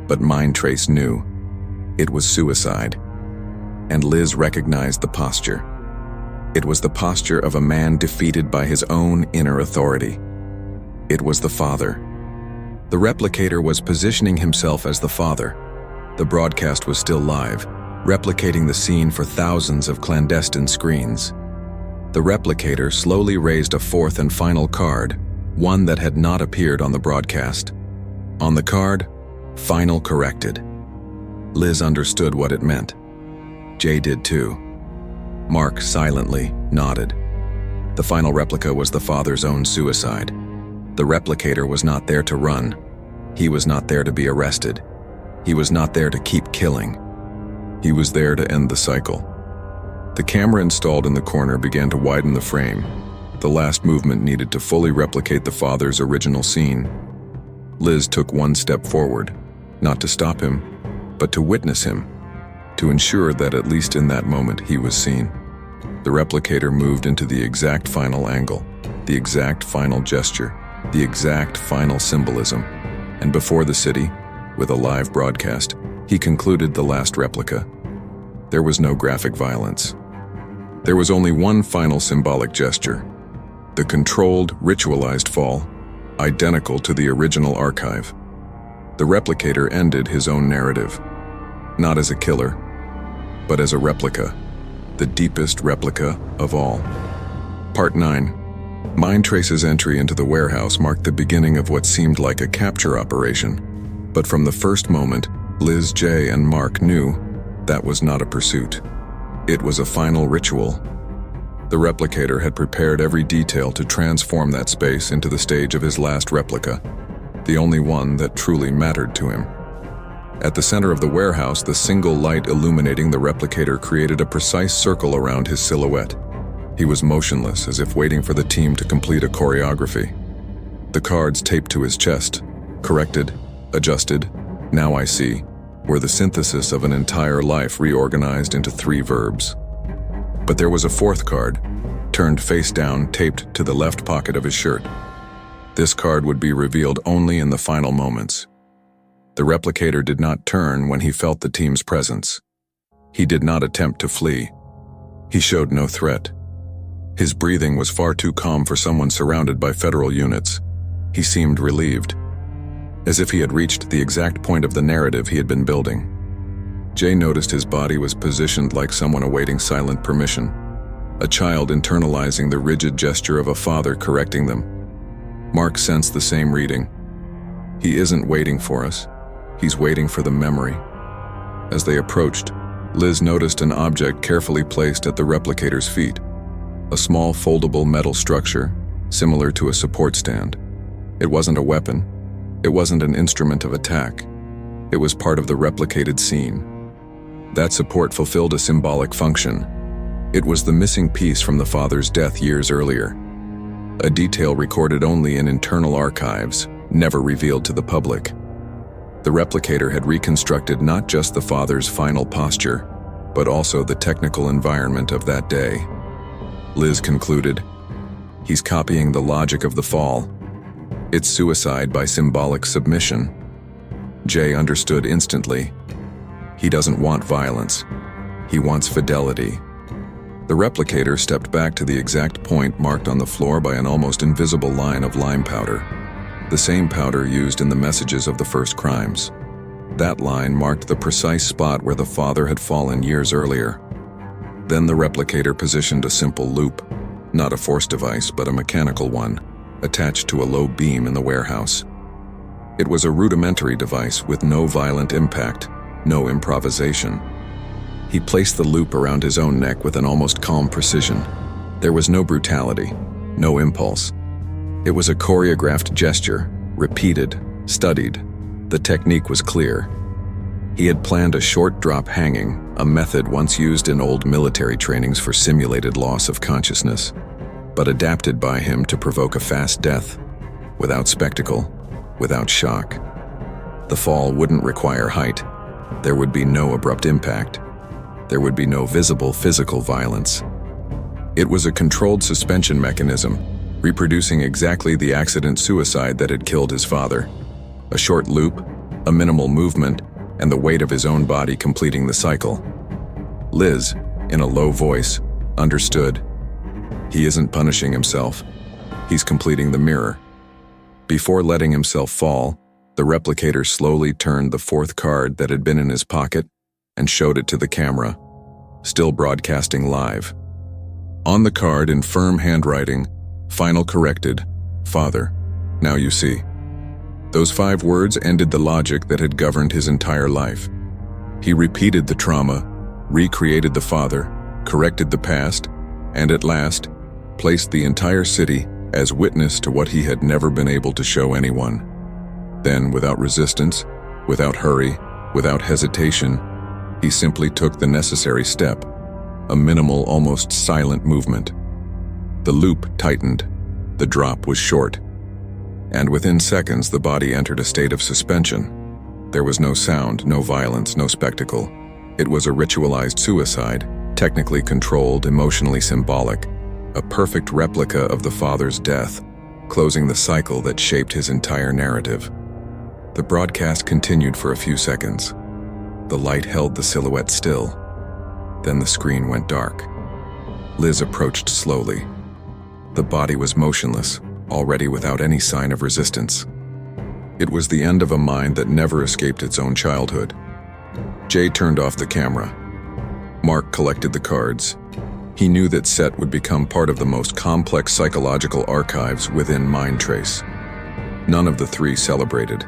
S1: But MINDTRACE knew it was suicide, and Liz recognized the posture. It was the posture of a man defeated by his own inner authority. It was the father. The replicator was positioning himself as the father. The broadcast was still live, replicating the scene for thousands of clandestine screens. The replicator slowly raised a 4th and final card, one that had not appeared on the broadcast. On the card, "Final corrected." Liz understood what it meant. Jay did too. Mark silently nodded. The final replica was the father's own suicide. The replicator was not there to run. He was not there to be arrested. He was not there to keep killing. He was there to end the cycle. The camera installed in the corner began to widen the frame. The last movement needed to fully replicate the father's original scene. Liz took 1 step forward, not to stop him, but to witness him, to ensure that at least in that moment he was seen. The replicator moved into the exact final angle, the exact final gesture, the exact final symbolism, and before the city, with a live broadcast, he concluded the last replica. There was no graphic violence. There was only one final symbolic gesture, the controlled, ritualized fall, identical to the original archive. The replicator ended his own narrative, not as a killer, but as a replica, the deepest replica of all. Part 9. MINDTRACE's entry into the warehouse marked the beginning of what seemed like a capture operation. But from the first moment, Liz, Jay, and Mark knew that was not a pursuit. It was a final ritual. The replicator had prepared every detail to transform that space into the stage of his last replica, the only one that truly mattered to him. At the center of the warehouse, the single light illuminating the replicator created a precise circle around his silhouette. He was motionless, as if waiting for the team to complete a choreography. The cards taped to his chest, corrected, adjusted, now I see, were the synthesis of an entire life reorganized into 3 verbs. But there was a 4th card, turned face down, taped to the left pocket of his shirt. This card would be revealed only in the final moments. The replicator did not turn when he felt the team's presence. He did not attempt to flee. He showed no threat. His breathing was far too calm for someone surrounded by federal units. He seemed relieved, as if he had reached the exact point of the narrative he had been building. Jay noticed his body was positioned like someone awaiting silent permission, a child internalizing the rigid gesture of a father correcting them. Mark sensed the same reading. He isn't waiting for us. He's waiting for the memory. As they approached, Liz noticed an object carefully placed at the replicator's feet, a small foldable metal structure, similar to a support stand. It wasn't a weapon. It wasn't an instrument of attack. It was part of the replicated scene. That support fulfilled a symbolic function. It was the missing piece from the father's death years earlier, a detail recorded only in internal archives, never revealed to the public. The replicator had reconstructed not just the father's final posture, but also the technical environment of that day. Liz concluded, he's copying the logic of the fall. It's suicide by symbolic submission. Jay understood instantly. He doesn't want violence. He wants fidelity. The replicator stepped back to the exact point marked on the floor by an almost invisible line of lime powder. the same powder used in the messages of the first crimes. That line marked the precise spot where the father had fallen years earlier. Then the replicator positioned a simple loop, not a force device but a mechanical one, attached to a low beam in the warehouse. It was a rudimentary device with no violent impact, no improvisation. He placed the loop around his own neck with an almost calm precision. There was no brutality, no impulse. It was a choreographed gesture, repeated, studied. The technique was clear. He had planned a short drop hanging, a method once used in old military trainings for simulated loss of consciousness, but adapted by him to provoke a fast death, without spectacle, without shock. The fall wouldn't require height. There would be no abrupt impact. There would be no visible physical violence. It was a controlled suspension mechanism, reproducing exactly the accident suicide that had killed his father. A short loop, a minimal movement, and the weight of his own body completing the cycle. Liz, in a low voice, understood. He isn't punishing himself. He's completing the mirror. Before letting himself fall, the replicator slowly turned the fourth card that had been in his pocket and showed it to the camera, still broadcasting live. On the card in firm handwriting, final corrected, Father, now you see. Those 5 words ended the logic that had governed his entire life. He repeated the trauma, recreated the father, corrected the past, and at last, placed the entire city as witness to what he had never been able to show anyone. Then, without resistance, without hurry, without hesitation, he simply took the necessary step, a minimal, almost silent movement. The loop tightened, the drop was short, and within seconds the body entered a state of suspension. There was no sound, no violence, no spectacle. It was a ritualized suicide, technically controlled, emotionally symbolic, a perfect replica of the father's death, closing the cycle that shaped his entire narrative. The broadcast continued for a few seconds. The light held the silhouette still. Then the screen went dark. Liz approached slowly. The body was motionless, already without any sign of resistance. It was the end of a mind that never escaped its own childhood. Jay turned off the camera. Mark collected the cards. He knew that Set would become part of the most complex psychological archives within MINDTRACE. None of the 3 celebrated.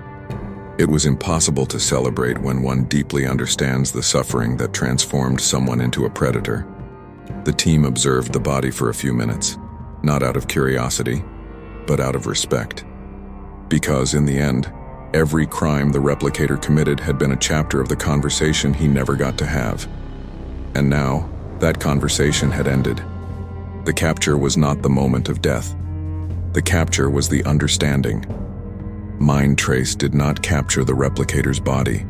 S1: It was impossible to celebrate when one deeply understands the suffering that transformed someone into a predator. The team observed the body for a few minutes, not out of curiosity, but out of respect. Because in the end, every crime the replicator committed had been a chapter of the conversation he never got to have. And now, that conversation had ended. The capture was not the moment of death. The capture was the understanding. MINDTRACE did not capture the replicator's body.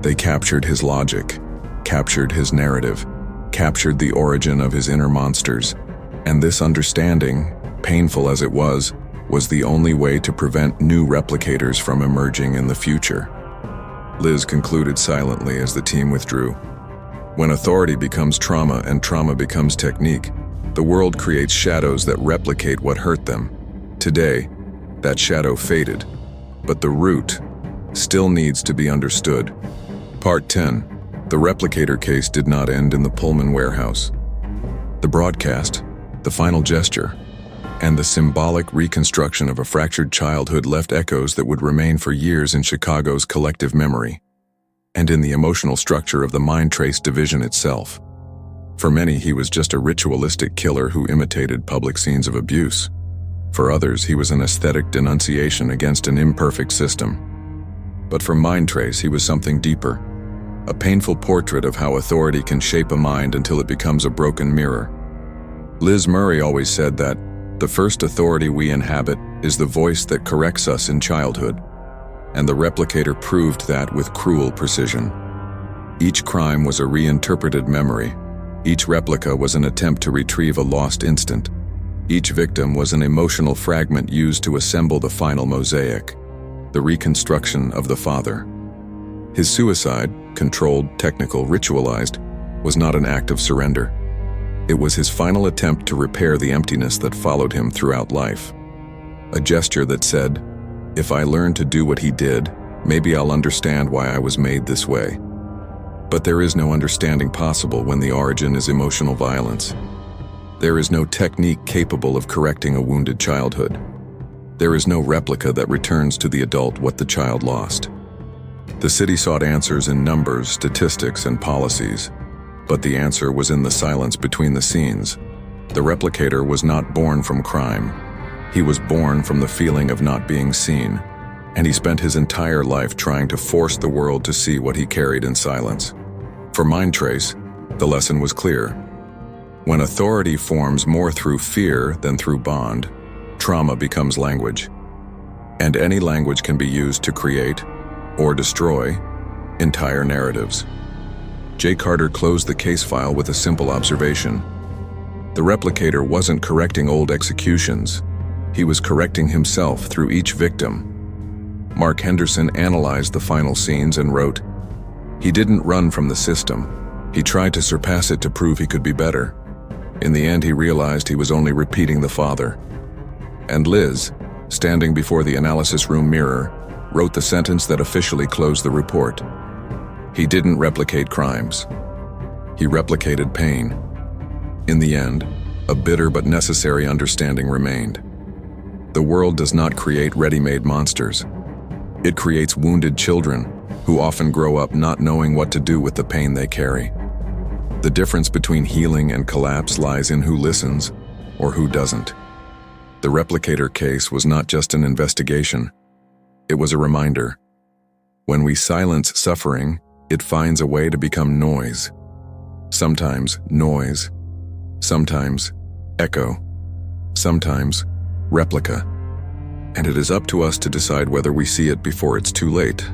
S1: They captured his logic, captured his narrative, captured the origin of his inner monsters. And this understanding, painful as it was the only way to prevent new replicators from emerging in the future. Liz concluded silently as the team withdrew. When authority becomes trauma and trauma becomes technique, the world creates shadows that replicate what hurt them. Today, that shadow faded, but the root still needs to be understood. Part 10. The replicator case did not end in the Pullman warehouse. The broadcast, the final gesture, and the symbolic reconstruction of a fractured childhood left echoes that would remain for years in Chicago's collective memory, and in the emotional structure of the MINDTRACE division itself. For many, he was just a ritualistic killer who imitated public scenes of abuse. For others, he was an aesthetic denunciation against an imperfect system. But for MINDTRACE, he was something deeper, a painful portrait of how authority can shape a mind until it becomes a broken mirror. Liz Murray always said that the first authority we inhabit is the voice that corrects us in childhood, and the replicator proved that with cruel precision. Each crime was a reinterpreted memory. Each replica was an attempt to retrieve a lost instant. Each victim was an emotional fragment used to assemble the final mosaic, the reconstruction of the father. His suicide, controlled, technical, ritualized, was not an act of surrender. It was his final attempt to repair the emptiness that followed him throughout life. A gesture that said, If I learn to do what he did, maybe I'll understand why I was made this way. But there is no understanding possible when the origin is emotional violence. There is no technique capable of correcting a wounded childhood. There is no replica that returns to the adult what the child lost. The city sought answers in numbers, statistics, and policies, but the answer was in the silence between the scenes. The replicator was not born from crime. He was born from the feeling of not being seen, and he spent his entire life trying to force the world to see what he carried in silence. For MINDTRACE, the lesson was clear. When authority forms more through fear than through bond, trauma becomes language. And any language can be used to create, or destroy, entire narratives. J. Carter closed the case file with a simple observation. The replicator wasn't correcting old executions. He was correcting himself through each victim. Mark Henderson analyzed the final scenes and wrote, "He didn't run from the system. He tried to surpass it to prove he could be better. In the end, he realized he was only repeating the father." And Liz, standing before the analysis room mirror, wrote the sentence that officially closed the report. He didn't replicate crimes. He replicated pain. In the end, a bitter but necessary understanding remained. The world does not create ready-made monsters. It creates wounded children who often grow up not knowing what to do with the pain they carry. The difference between healing and collapse lies in who listens or who doesn't. The replicator case was not just an investigation. It was a reminder. When we silence suffering, it finds a way to become noise. Sometimes noise. Sometimes echo, sometimes replica, and it is up to us to decide whether we see it before it's too late.